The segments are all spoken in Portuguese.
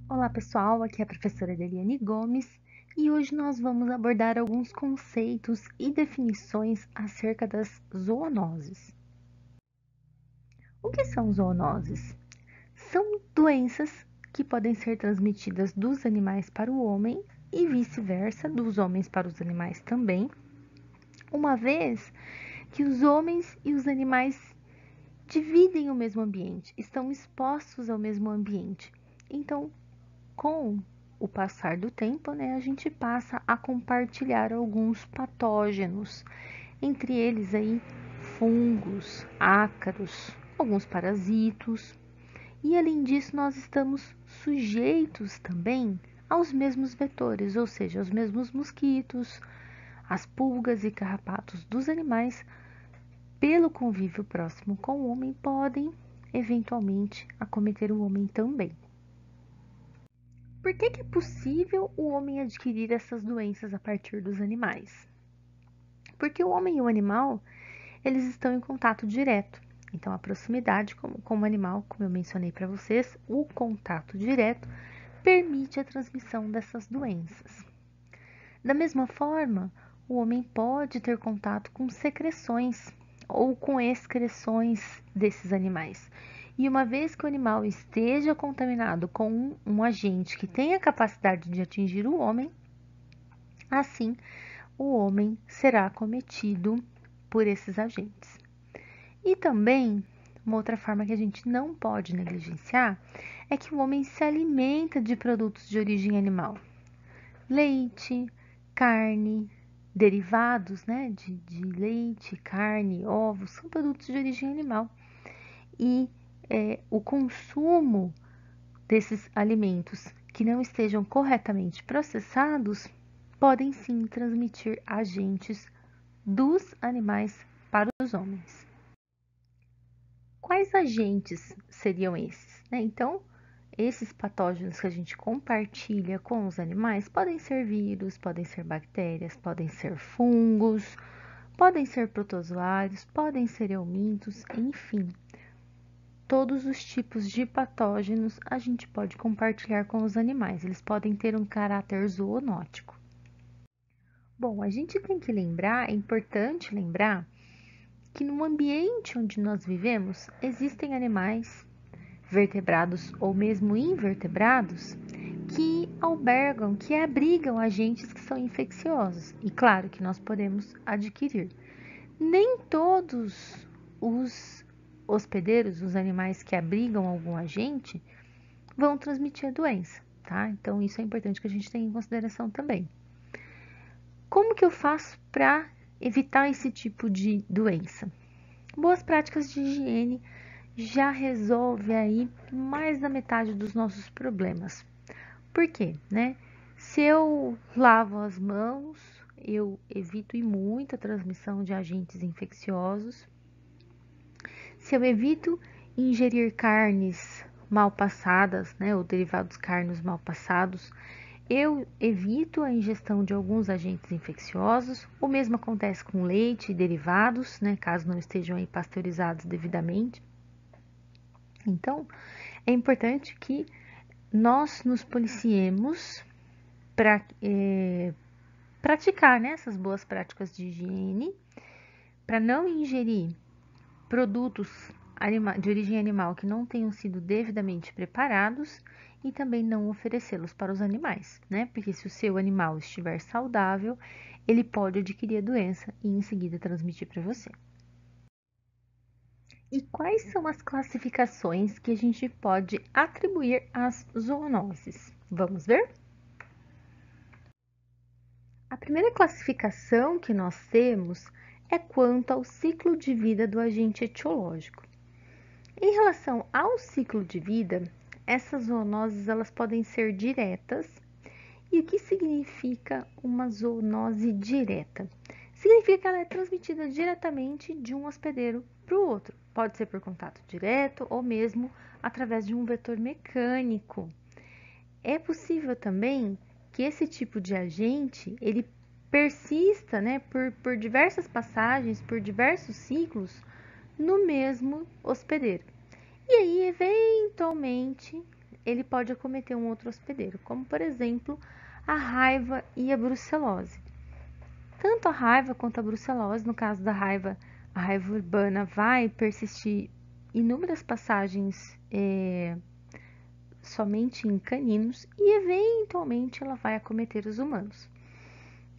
Olá pessoal, aqui é a professora Eliane Gomes e hoje nós vamos abordar alguns conceitos e definições acerca das zoonoses. O que são zoonoses? São doenças que podem ser transmitidas dos animais para o homem e vice-versa, dos homens para os animais também, uma vez que os homens e os animais dividem o mesmo ambiente, estão expostos ao mesmo ambiente. Então, com o passar do tempo, a gente passa a compartilhar alguns patógenos, entre eles aí fungos, ácaros, alguns parasitos. E além disso, nós estamos sujeitos também aos mesmos vetores, ou seja, aos mesmos mosquitos, as pulgas e carrapatos dos animais, pelo convívio próximo com o homem, podem eventualmente acometer o homem também. Por que é possível o homem adquirir essas doenças a partir dos animais? Porque o homem e o animal, eles estão em contato direto. Então, a proximidade com o animal, como eu mencionei para vocês, o contato direto permite a transmissão dessas doenças. Da mesma forma, o homem pode ter contato com secreções ou com excreções desses animais. E uma vez que o animal esteja contaminado com um agente que tem a capacidade de atingir o homem, assim o homem será acometido por esses agentes. E também, uma outra forma que a gente não pode negligenciar é que o homem se alimenta de produtos de origem animal. Leite, carne, derivados, de leite, carne, ovos, são produtos de origem animal. E o consumo desses alimentos que não estejam corretamente processados podem sim transmitir agentes dos animais para os homens. Quais agentes seriam esses? Então, esses patógenos que a gente compartilha com os animais podem ser vírus, podem ser bactérias, podem ser fungos, podem ser protozoários, podem ser eumintos, enfim. Todos os tipos de patógenos a gente pode compartilhar com os animais, eles podem ter um caráter zoonótico. Bom, a gente tem que lembrar, é importante lembrar, que no ambiente onde nós vivemos existem animais vertebrados ou mesmo invertebrados que albergam, que abrigam agentes que são infecciosos. E claro que nós podemos adquirir. Nem todos os hospedeiros, os animais que abrigam algum agente, vão transmitir a doença, tá? Então isso é importante que a gente tenha em consideração também. Como que eu faço para evitar esse tipo de doença? Boas práticas de higiene já resolve aí mais da metade dos nossos problemas. Por quê, Se eu lavo as mãos, eu evito e muito a transmissão de agentes infecciosos. Se eu evito ingerir carnes mal passadas, ou derivados carnes mal passados, eu evito a ingestão de alguns agentes infecciosos. O mesmo acontece com leite e derivados, caso não estejam aí pasteurizados devidamente. Então, é importante que nós nos policiemos para praticar essas boas práticas de higiene, para não ingerir produtos de origem animal que não tenham sido devidamente preparados e também não oferecê-los para os animais, Porque se o seu animal estiver saudável, ele pode adquirir a doença e em seguida transmitir para você. E quais são as classificações que a gente pode atribuir às zoonoses? Vamos ver? A primeira classificação que nós temos é quanto ao ciclo de vida do agente etiológico. Em relação ao ciclo de vida, essas zoonoses elas podem ser diretas. E o que significa uma zoonose direta? Significa que ela é transmitida diretamente de um hospedeiro para o outro. Pode ser por contato direto ou mesmo através de um vetor mecânico. É possível também que esse tipo de agente ele persista, por diversas passagens, por diversos ciclos no mesmo hospedeiro. E aí, eventualmente, ele pode acometer um outro hospedeiro, como por exemplo a raiva e a brucelose. Tanto a raiva quanto a brucelose, no caso da raiva, a raiva urbana vai persistir inúmeras passagens somente em caninos e eventualmente ela vai acometer os humanos.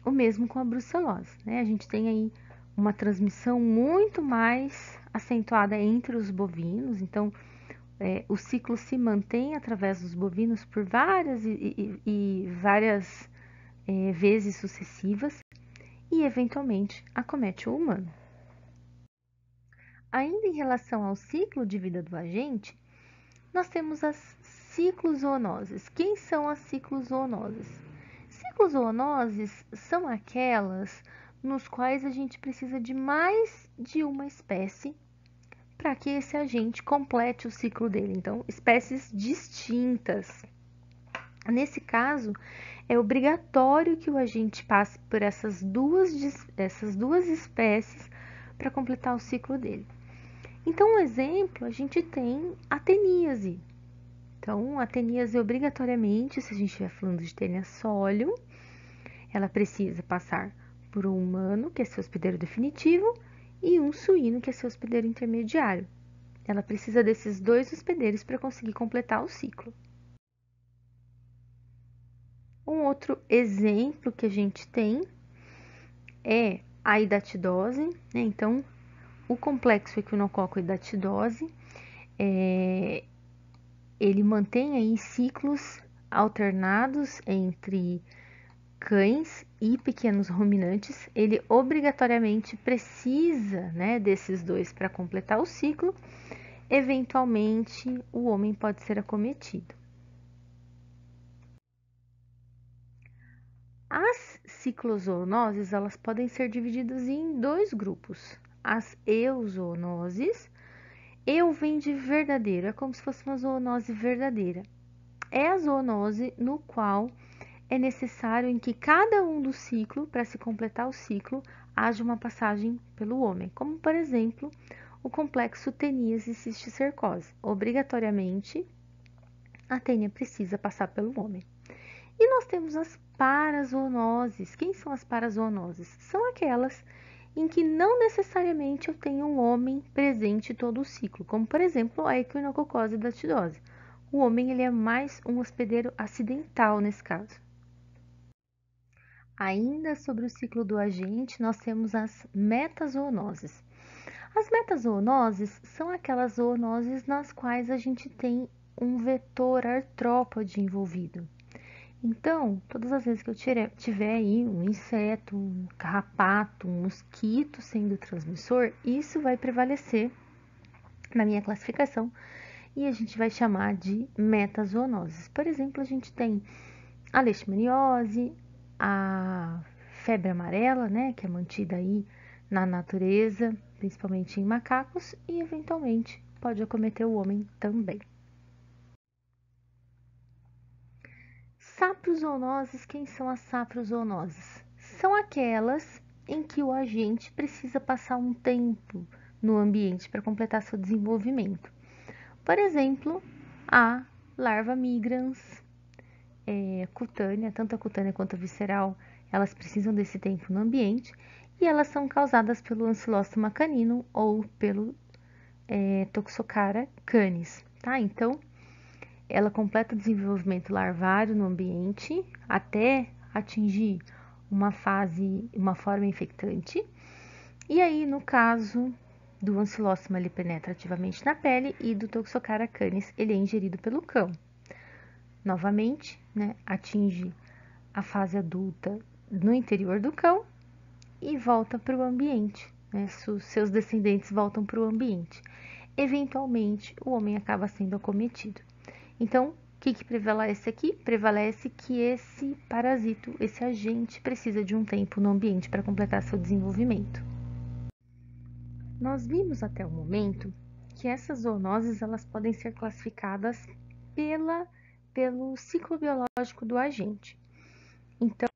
O mesmo com a brucelose, né? A gente tem aí uma transmissão muito mais acentuada entre os bovinos, então o ciclo se mantém através dos bovinos por várias vezes sucessivas e eventualmente acomete o humano. Ainda em relação ao ciclo de vida do agente, nós temos as ciclozoonoses. Quem são as ciclozoonoses? Ciclozoonoses são aquelas nos quais a gente precisa de mais de uma espécie para que esse agente complete o ciclo dele. Então, espécies distintas. Nesse caso, é obrigatório que o agente passe por essas duas espécies para completar o ciclo dele. Então, um exemplo, a gente tem a teníase. Então, a teníase obrigatoriamente, se a gente estiver falando de tênia solium, ela precisa passar por um humano, que é seu hospedeiro definitivo, e um suíno, que é seu hospedeiro intermediário. Ela precisa desses dois hospedeiros para conseguir completar o ciclo. Um outro exemplo que a gente tem é a hidatidose, né? Então, o complexo equinococo-hidatidose, ele mantém aí ciclos alternados entre cães e pequenos ruminantes. Ele obrigatoriamente precisa, né, desses dois para completar o ciclo. Eventualmente, o homem pode ser acometido. As ciclozoonoses, elas podem ser divididas em dois grupos. As euzoonoses, eu vem de verdadeiro, é como se fosse uma zoonose verdadeira. É a zoonose no qual é necessário em que cada um do ciclo, para se completar o ciclo, haja uma passagem pelo homem, como por exemplo, o complexo teníase cisticercose. Obrigatoriamente, a tênia precisa passar pelo homem. E nós temos as parazoonoses. Quem são as parazoonoses? São aquelas em que não necessariamente eu tenho um homem presente todo o ciclo, como por exemplo a equinococose e datidose. O homem ele é mais um hospedeiro acidental nesse caso. Ainda sobre o ciclo do agente, nós temos as metazoonoses. As metazoonoses são aquelas zoonoses nas quais a gente tem um vetor artrópode envolvido. Então, todas as vezes que eu tiver aí um inseto, um carrapato, um mosquito sendo transmissor, isso vai prevalecer na minha classificação e a gente vai chamar de metazoonoses. Por exemplo, a gente tem a leishmaniose, a febre amarela, né, que é mantida aí na natureza, principalmente em macacos, e eventualmente pode acometer o homem também. Saprozoonoses, quem são as saprozoonoses? São aquelas em que o agente precisa passar um tempo no ambiente para completar seu desenvolvimento. Por exemplo, a larva migrans, cutânea, tanto a cutânea quanto a visceral, elas precisam desse tempo no ambiente e elas são causadas pelo Ancylostoma caninum ou pelo Toxocara canis, tá? Então, ela completa o desenvolvimento larvário no ambiente até atingir uma forma infectante. E aí, no caso do Ancylostoma, ele penetra ativamente na pele e do Toxocara canis, ele é ingerido pelo cão. Novamente, né, atinge a fase adulta no interior do cão e volta para o ambiente, né, seus descendentes voltam para o ambiente. Eventualmente, o homem acaba sendo acometido. Então, o que prevalece aqui? Prevalece que esse parasito, esse agente, precisa de um tempo no ambiente para completar seu desenvolvimento. Nós vimos até o momento que essas zoonoses elas podem ser classificadas pelo ciclo biológico do agente. Então,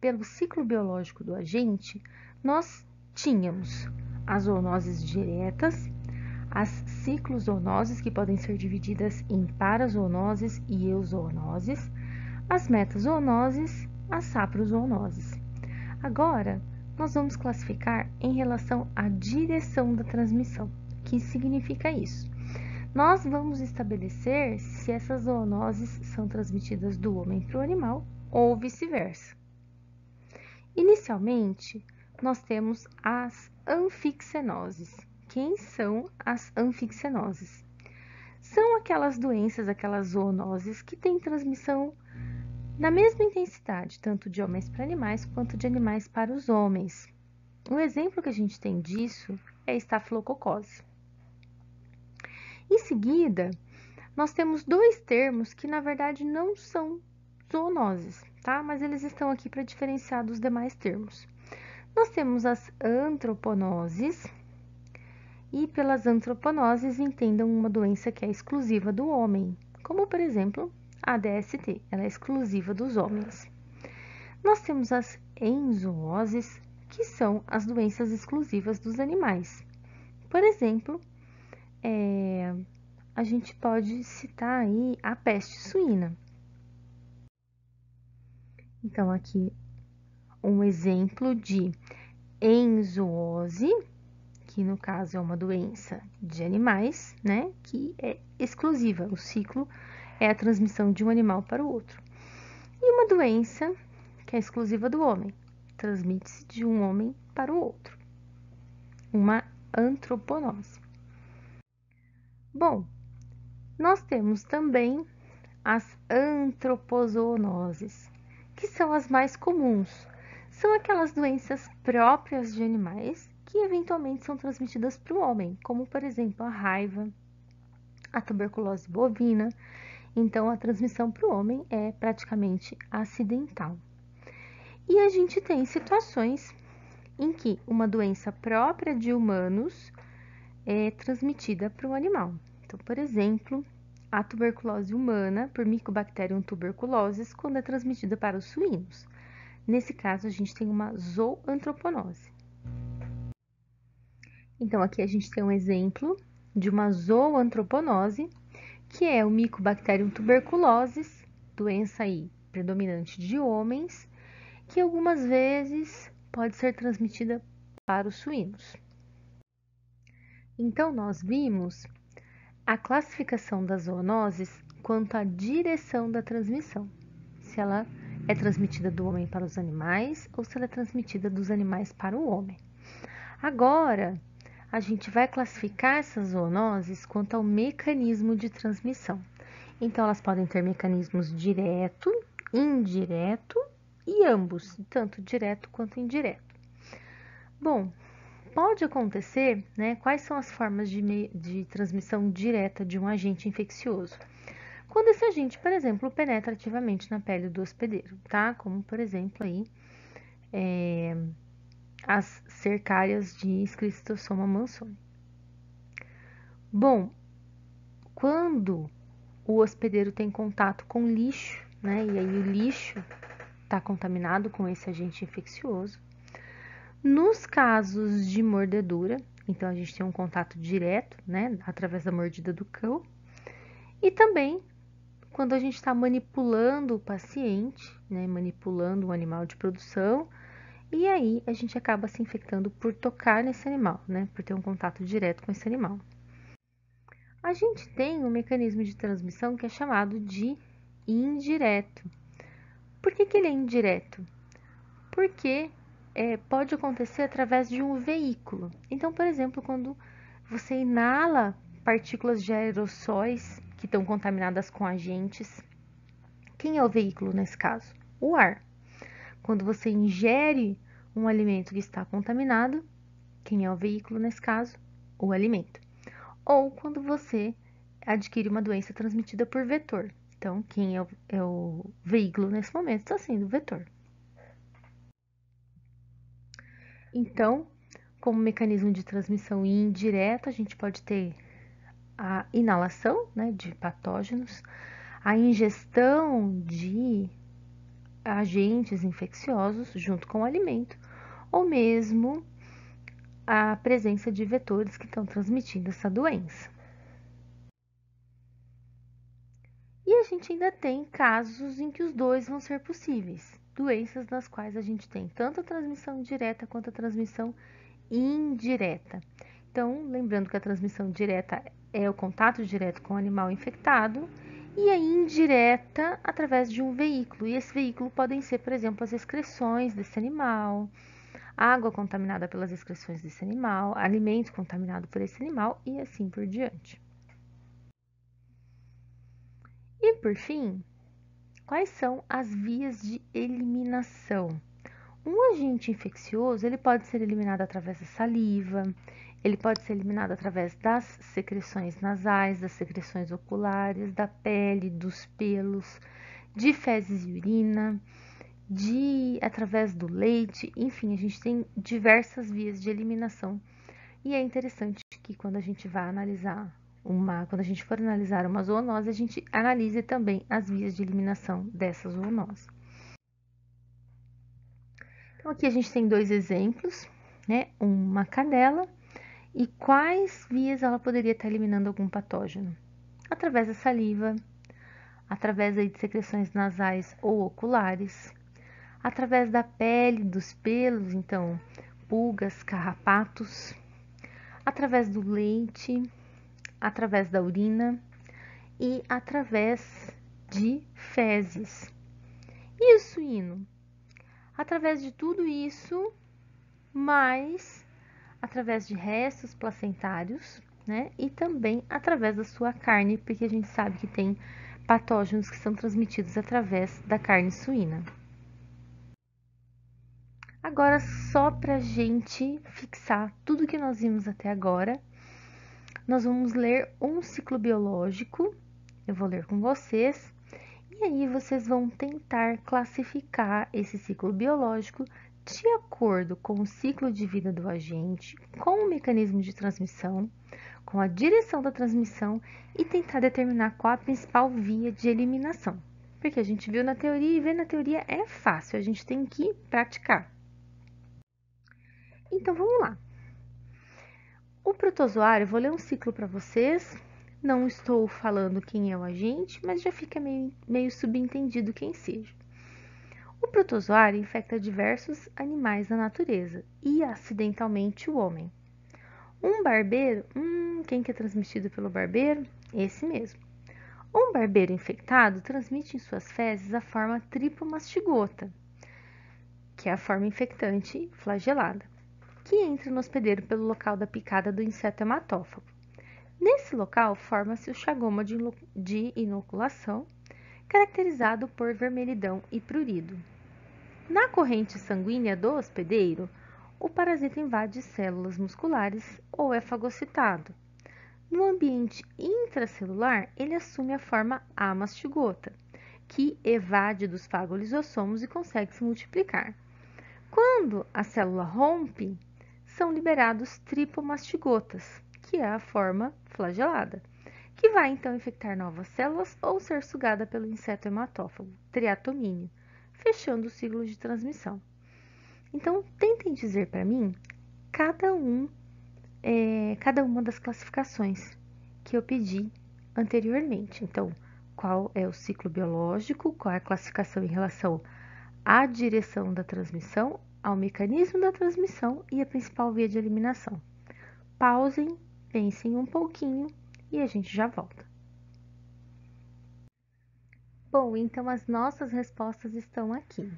pelo ciclo biológico do agente, nós tínhamos as zoonoses diretas, as ciclozoonoses, que podem ser divididas em parazoonoses e euzoonoses, as metazoonoses, as saprozoonoses. Agora, nós vamos classificar em relação à direção da transmissão. O que significa isso? Nós vamos estabelecer se essas zoonoses são transmitidas do homem para o animal ou vice-versa. Inicialmente, nós temos as anfixenoses. Quem são as anfixenoses? São aquelas doenças, aquelas zoonoses que têm transmissão na mesma intensidade, tanto de homens para animais quanto de animais para os homens. Um exemplo que a gente tem disso é a estafilococose. Em seguida, nós temos dois termos que na verdade não são zoonoses, tá? Mas eles estão aqui para diferenciar dos demais termos. Nós temos as antroponoses, e pelas antroponoses entendam uma doença que é exclusiva do homem, como por exemplo a DST, ela é exclusiva dos homens. Nós temos as enzooses, que são as doenças exclusivas dos animais. Por exemplo, a gente pode citar aí a peste suína. Então, aqui um exemplo de enzoose, que no caso é uma doença de animais, né, que é exclusiva, o ciclo é a transmissão de um animal para o outro. E uma doença que é exclusiva do homem, transmite-se de um homem para o outro, uma antroponose. Bom, nós temos também as antropozoonoses, que são as mais comuns. São aquelas doenças próprias de animais que eventualmente são transmitidas para o homem, como por exemplo a raiva, a tuberculose bovina. Então a transmissão para o homem é praticamente acidental. E a gente tem situações em que uma doença própria de humanos é transmitida para o animal. Então, por exemplo, a tuberculose humana por Mycobacterium tuberculosis, quando é transmitida para os suínos. Nesse caso, a gente tem uma zooantroponose. Então, aqui a gente tem um exemplo de uma zooantroponose, que é o Mycobacterium tuberculosis, doença aí predominante de homens, que algumas vezes pode ser transmitida para os suínos. Então, nós vimos a classificação das zoonoses quanto à direção da transmissão, se ela é transmitida do homem para os animais ou se ela é transmitida dos animais para o homem. Agora, a gente vai classificar essas zoonoses quanto ao mecanismo de transmissão. Então, elas podem ter mecanismos direto, indireto e ambos, tanto direto quanto indireto. Bom, pode acontecer, né? Quais são as formas de transmissão direta de um agente infeccioso? Quando esse agente, por exemplo, penetra ativamente na pele do hospedeiro, tá? Como, por exemplo, aí, as cercárias de Schistossoma mansoni. Bom, quando o hospedeiro tem contato com lixo, né? E aí o lixo está contaminado com esse agente infeccioso. Nos casos de mordedura, então a gente tem um contato direto, né, através da mordida do cão. E também quando a gente está manipulando o paciente, né, manipulando um animal de produção, e aí a gente acaba se infectando por tocar nesse animal, né, por ter um contato direto com esse animal. A gente tem um mecanismo de transmissão que é chamado de indireto. Por que ele é indireto? Porque pode acontecer através de um veículo. Então, por exemplo, quando você inala partículas de aerossóis que estão contaminadas com agentes, quem é o veículo nesse caso? O ar. Quando você ingere um alimento que está contaminado, quem é o veículo nesse caso? O alimento. Ou quando você adquire uma doença transmitida por vetor. Então, quem é o veículo nesse momento está sendo o vetor. Então, como mecanismo de transmissão indireta, a gente pode ter a inalação, né, de patógenos, a ingestão de agentes infecciosos junto com o alimento, ou mesmo a presença de vetores que estão transmitindo essa doença. E a gente ainda tem casos em que os dois vão ser possíveis, doenças nas quais a gente tem tanto a transmissão direta quanto a transmissão indireta. Então, lembrando que a transmissão direta é o contato direto com o animal infectado e a indireta através de um veículo. E esse veículo podem ser, por exemplo, as excreções desse animal, água contaminada pelas excreções desse animal, alimento contaminado por esse animal e assim por diante. E por fim, quais são as vias de eliminação? Um agente infeccioso, ele pode ser eliminado através da saliva, ele pode ser eliminado através das secreções nasais, das secreções oculares, da pele, dos pelos, de fezes e urina, através do leite, enfim, a gente tem diversas vias de eliminação. E é interessante que quando a gente vai analisar quando a gente for analisar uma zoonose, a gente analise também as vias de eliminação dessa zoonose. Então, aqui a gente tem dois exemplos, né? Uma cadela e quais vias ela poderia estar eliminando algum patógeno? Através da saliva, através aí de secreções nasais ou oculares, através da pele, dos pelos, então pulgas, carrapatos, através do leite, através da urina e através de fezes. E o suíno? Através de tudo isso, mas através de restos placentários, né? E também através da sua carne, porque a gente sabe que tem patógenos que são transmitidos através da carne suína. Agora, só para a gente fixar tudo que nós vimos até agora, nós vamos ler um ciclo biológico. Eu vou ler com vocês. E aí vocês vão tentar classificar esse ciclo biológico de acordo com o ciclo de vida do agente, com o mecanismo de transmissão, com a direção da transmissão e tentar determinar qual a principal via de eliminação. Porque a gente viu na teoria e ver na teoria é fácil, a gente tem que praticar. Então vamos lá. O protozoário, eu vou ler um ciclo para vocês. Não estou falando quem é o agente, mas já fica meio subentendido quem seja. O protozoário infecta diversos animais da natureza e acidentalmente o homem. Um barbeiro, quem que é transmitido pelo barbeiro? Esse mesmo. Um barbeiro infectado transmite em suas fezes a forma tripomastigota, que é a forma infectante flagelada, que entra no hospedeiro pelo local da picada do inseto hematófago. Nesse local, forma-se o chagoma de inoculação, caracterizado por vermelhidão e prurido. Na corrente sanguínea do hospedeiro, o parasita invade células musculares ou é fagocitado. No ambiente intracelular, ele assume a forma amastigota, que evade dos fagolisossomos e consegue se multiplicar. Quando a célula rompe, são liberados tripomastigotas, que é a forma flagelada, que vai então infectar novas células ou ser sugada pelo inseto hematófago, triatomínio, fechando o ciclo de transmissão. Então, tentem dizer para mim cada uma das classificações que eu pedi anteriormente. Então, qual é o ciclo biológico, qual é a classificação em relação à direção da transmissão, ao mecanismo da transmissão e a principal via de eliminação. Pausem, pensem um pouquinho e a gente já volta. Bom, então as nossas respostas estão aqui.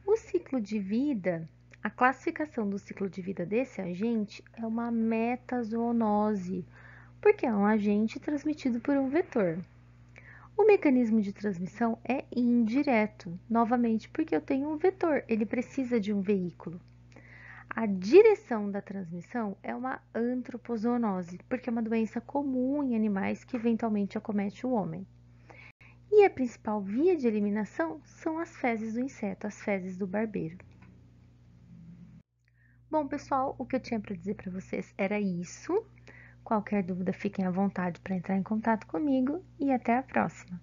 O ciclo de vida, a classificação do ciclo de vida desse agente é uma metazoonose, porque é um agente transmitido por um vetor. O mecanismo de transmissão é indireto, novamente porque eu tenho um vetor, ele precisa de um veículo. A direção da transmissão é uma antropozoonose, porque é uma doença comum em animais que eventualmente acomete o homem. E a principal via de eliminação são as fezes do inseto, as fezes do barbeiro. Bom, pessoal, o que eu tinha para dizer para vocês era isso. Qualquer dúvida, fiquem à vontade para entrar em contato comigo e até a próxima.